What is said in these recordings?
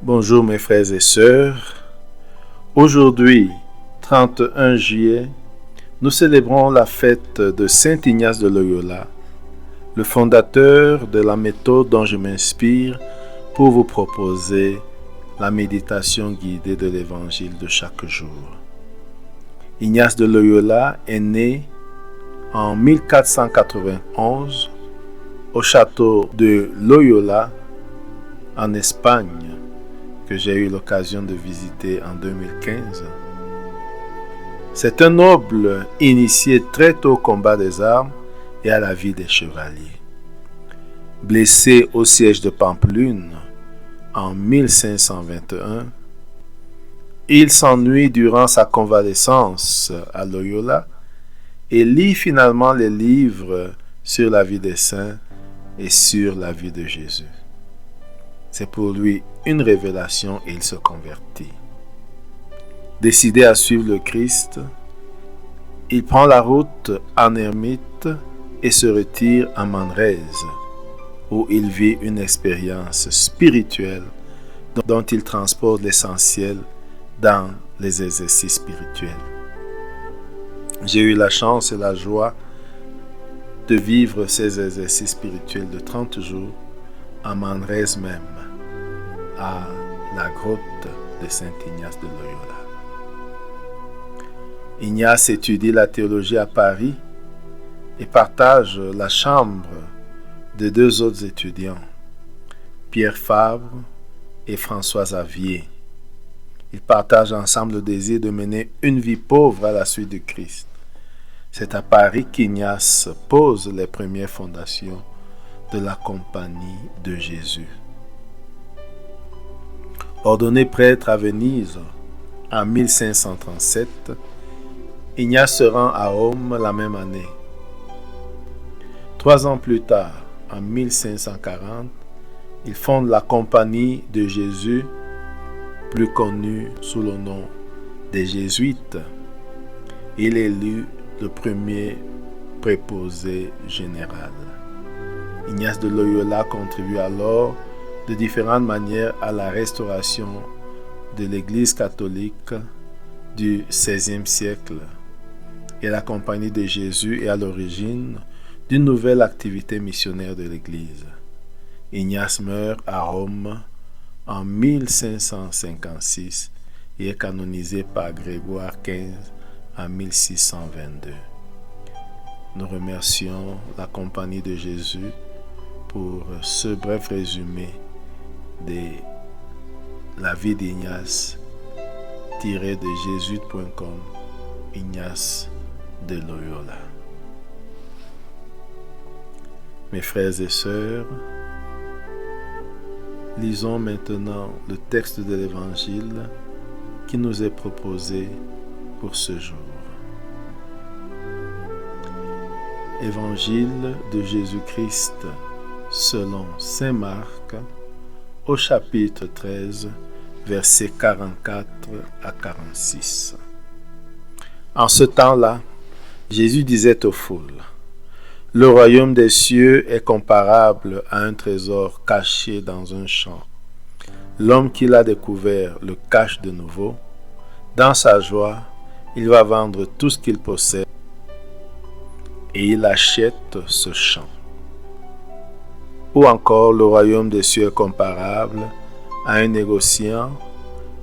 Bonjour mes frères et sœurs. Aujourd'hui, 31 juillet, nous célébrons la fête de Saint Ignace de Loyola, le fondateur de la méthode dont je m'inspire pour vous proposer la méditation guidée de l'évangile de chaque jour. Ignace de Loyola est né en 1491 au château de Loyola en Espagne, que j'ai eu l'occasion de visiter en 2015. C'est un noble initié très tôt au combat des armes et à la vie des chevaliers. Blessé au siège de Pampelune en 1521, il s'ennuie durant sa convalescence à Loyola et lit finalement les livres sur la vie des saints et sur la vie de Jésus. C'est pour lui une révélation et il se convertit. Décidé à suivre le Christ, il prend la route en ermite et se retire à Manrese, où il vit une expérience spirituelle dont il transpose l'essentiel dans les exercices spirituels. J'ai eu la chance et la joie de vivre ces exercices spirituels de 30 jours à Manrese même, à la grotte de Saint Ignace de Loyola. Ignace étudie la théologie à Paris et partage la chambre de deux autres étudiants, Pierre Fabre et François Xavier. Ils partagent ensemble le désir de mener une vie pauvre à la suite du Christ. C'est à Paris qu'Ignace pose les premières fondations de la Compagnie de Jésus. Ordonné prêtre à Venise en 1537, Ignace se rend à Rome la même année. 3 ans plus tard, en 1540, il fonde la Compagnie de Jésus, plus connue sous le nom des Jésuites. Il est élu le premier préposé général. Ignace de Loyola contribue alors de différentes manières à la restauration de l'Église catholique du XVIe siècle, et la Compagnie de Jésus est à l'origine d'une nouvelle activité missionnaire de l'Église. Ignace meurt à Rome en 1556 et est canonisé par Grégoire XV en 1622. Nous remercions la Compagnie de Jésus pour ce bref résumé de la vie d'Ignace tiré de jésuite.com, Ignace de Loyola. Mes frères et sœurs, lisons maintenant le texte de l'Évangile qui nous est proposé pour ce jour. Évangile de Jésus-Christ selon saint Marc, au chapitre 13, versets 44 à 46. En ce temps-là, Jésus disait aux foules, « Le royaume des cieux est comparable à un trésor caché dans un champ. L'homme qui l'a découvert le cache de nouveau. Dans sa joie, il va vendre tout ce qu'il possède et il achète ce champ. Ou encore, le royaume des cieux est comparable à un négociant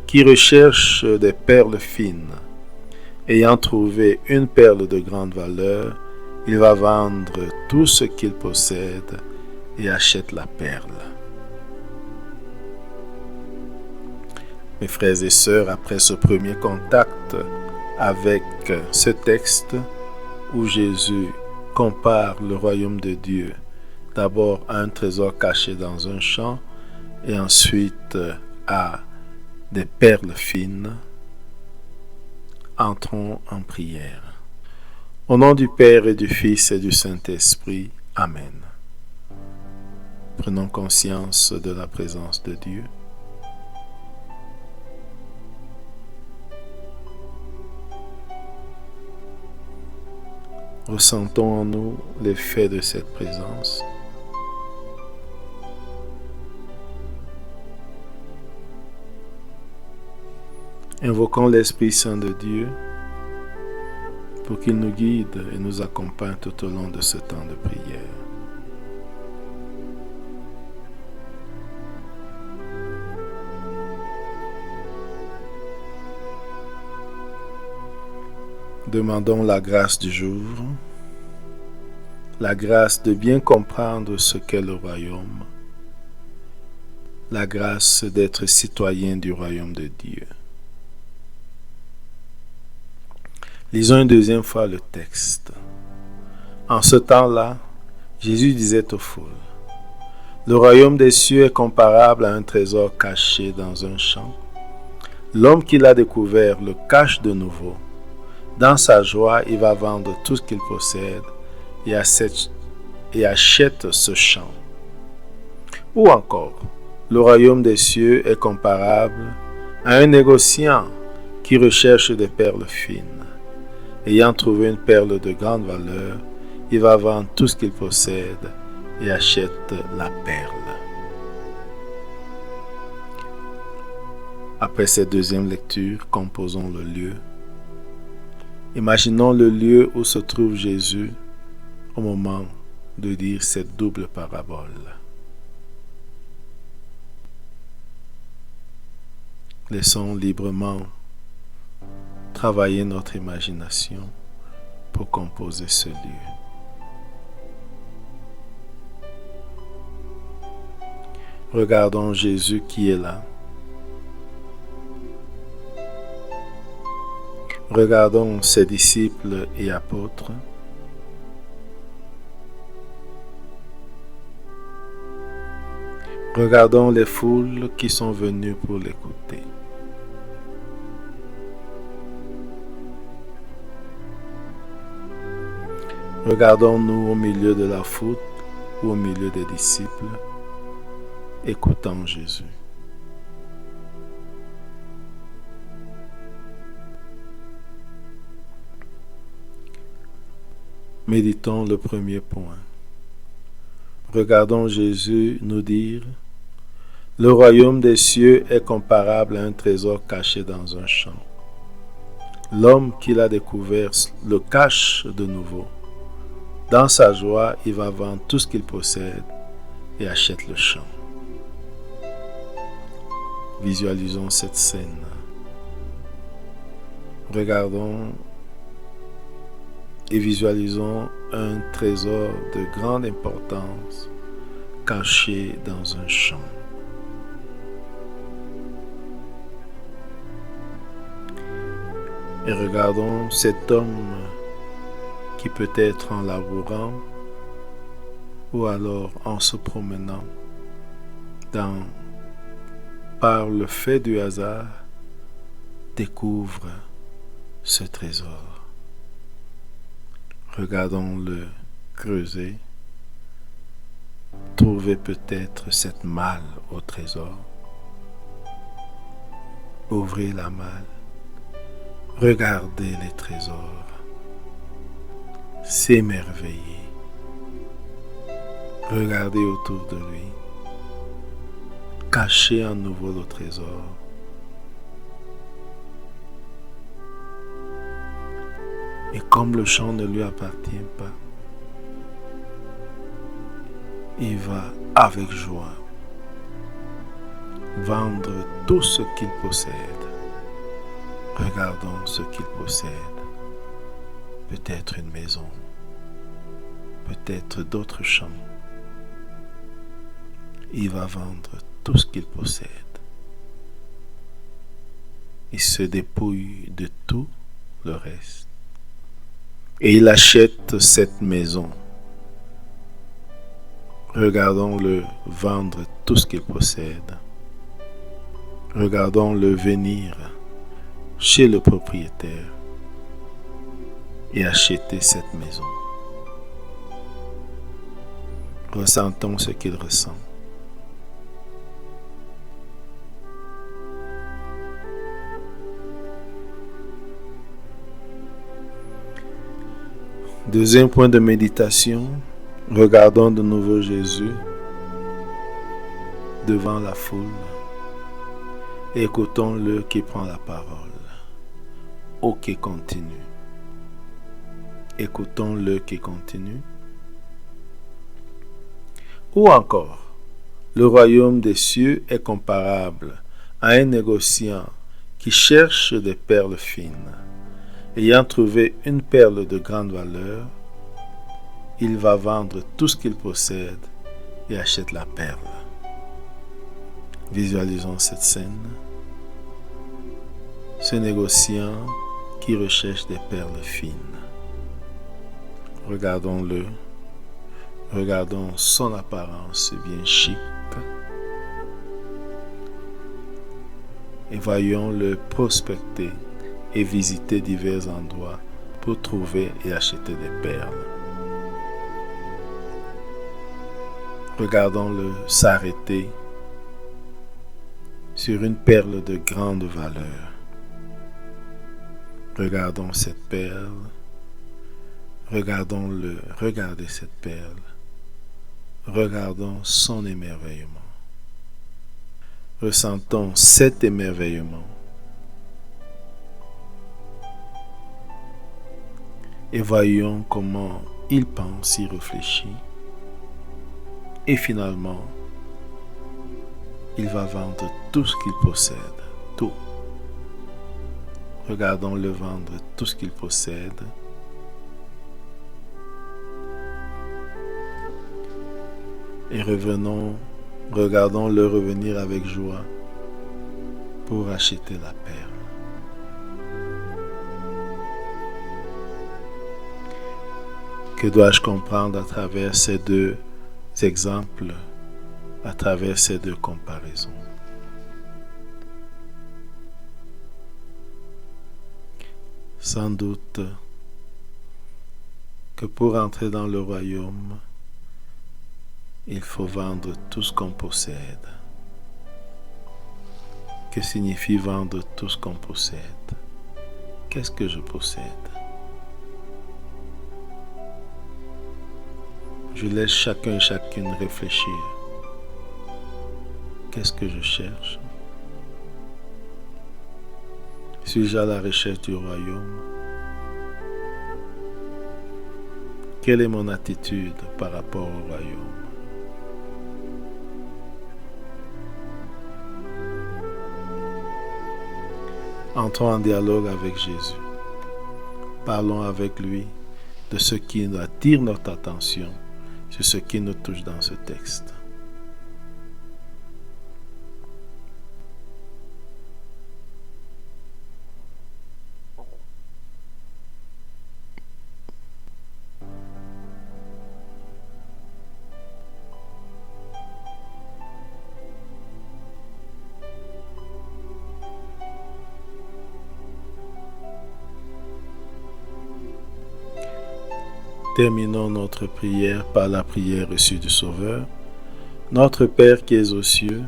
qui recherche des perles fines. Ayant trouvé une perle de grande valeur, il va vendre tout ce qu'il possède et achète la perle. » Mes frères et sœurs, après ce premier contact avec ce texte où Jésus compare le royaume de Dieu d'abord à un trésor caché dans un champ et ensuite à des perles fines, entrons en prière. Au nom du Père et du Fils et du Saint-Esprit. Amen. Prenons conscience de la présence de Dieu. Ressentons en nous l'effet de cette présence. Invoquons l'Esprit Saint de Dieu pour qu'il nous guide et nous accompagne tout au long de ce temps de prière. Demandons la grâce du jour, la grâce de bien comprendre ce qu'est le royaume, la grâce d'être citoyen du royaume de Dieu. Lisons une deuxième fois le texte. En ce temps-là, Jésus disait aux foules, « Le royaume des cieux est comparable à un trésor caché dans un champ. L'homme qui l'a découvert le cache de nouveau. Dans sa joie, il va vendre tout ce qu'il possède et achète ce champ. » Ou encore, le royaume des cieux est comparable à un négociant qui recherche des perles fines. Ayant trouvé une perle de grande valeur, il va vendre tout ce qu'il possède et achète la perle. Après cette deuxième lecture, composons le lieu. Imaginons le lieu où se trouve Jésus au moment de dire cette double parabole. Laissons librement travailler notre imagination pour composer ce lieu. Regardons Jésus qui est là. Regardons ses disciples et apôtres. Regardons les foules qui sont venues pour l'écouter. Regardons-nous au milieu de la foule ou au milieu des disciples, écoutant Jésus. Méditons le premier point. Regardons Jésus nous dire « Le royaume des cieux est comparable à un trésor caché dans un champ. L'homme qui l'a découvert le cache de nouveau. Dans sa joie, il va vendre tout ce qu'il possède et achète le champ. » Visualisons cette scène. Regardons et visualisons un trésor de grande importance caché dans un champ. Et regardons cet homme qui peut-être en labourant ou alors en se promenant par le fait du hasard découvre ce trésor. Regardons-le creuser, trouver peut-être cette malle au trésor. Ouvrez la malle, regardez les trésors, s'émerveiller. Regardez autour de lui, cacher à nouveau le trésor. Et comme le champ ne lui appartient pas, il va avec joie vendre tout ce qu'il possède. Regardons ce qu'il possède. Peut-être une maison, peut-être d'autres champs. Il va vendre tout ce qu'il possède. Il se dépouille de tout le reste. Et il achète cette maison. Regardons-le vendre tout ce qu'il possède. Regardons-le venir chez le propriétaire et acheter cette maison. Ressentons ce qu'il ressent. Deuxième point de méditation, regardons de nouveau Jésus devant la foule et écoutons-le qui prend la parole. au qui continue. Écoutons le qui continue. Ou encore, le royaume des cieux est comparable à un négociant qui cherche des perles fines. Ayant trouvé une perle de grande valeur, il va vendre tout ce qu'il possède et achète la perle. Visualisons cette scène. Ce négociant qui recherche des perles fines. Regardons-le. Regardons son apparence bien chic. Et voyons-le prospecter et visiter divers endroits pour trouver et acheter des perles. Regardons-le s'arrêter sur une perle de grande valeur. Regardons cette perle. Regardons-le regarder cette perle. Regardons son émerveillement. Ressentons cet émerveillement. Et voyons comment il pense, il réfléchit. Et finalement, il va vendre tout ce qu'il possède. Tout. Regardons-le vendre tout ce qu'il possède. Et regardons-le revenir avec joie pour acheter la perle. Que dois-je comprendre à travers ces deux exemples, à travers ces deux comparaisons? Sans doute que pour entrer dans le royaume, il faut vendre tout ce qu'on possède. Que signifie vendre tout ce qu'on possède? Qu'est-ce que je possède? Je laisse chacun et chacune réfléchir. Qu'est-ce que je cherche? Suis-je à la recherche du royaume? Quelle est mon attitude par rapport au royaume? Entrons en dialogue avec Jésus. Parlons avec lui de ce qui attire notre attention, sur ce qui nous touche dans ce texte. Terminons notre prière par la prière reçue du Sauveur. Notre Père qui es aux cieux,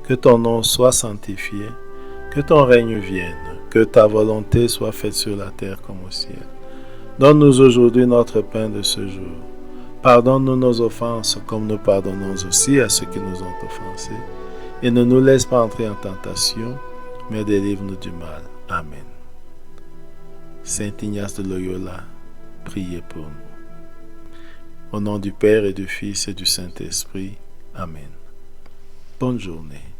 que ton nom soit sanctifié, que ton règne vienne, que ta volonté soit faite sur la terre comme au ciel. Donne-nous aujourd'hui notre pain de ce jour. Pardonne-nous nos offenses comme nous pardonnons aussi à ceux qui nous ont offensés. Et ne nous laisse pas entrer en tentation, mais délivre-nous du mal. Amen. Saint Ignace de Loyola, priez pour nous. Au nom du Père et du Fils et du Saint-Esprit. Amen. Bonne journée.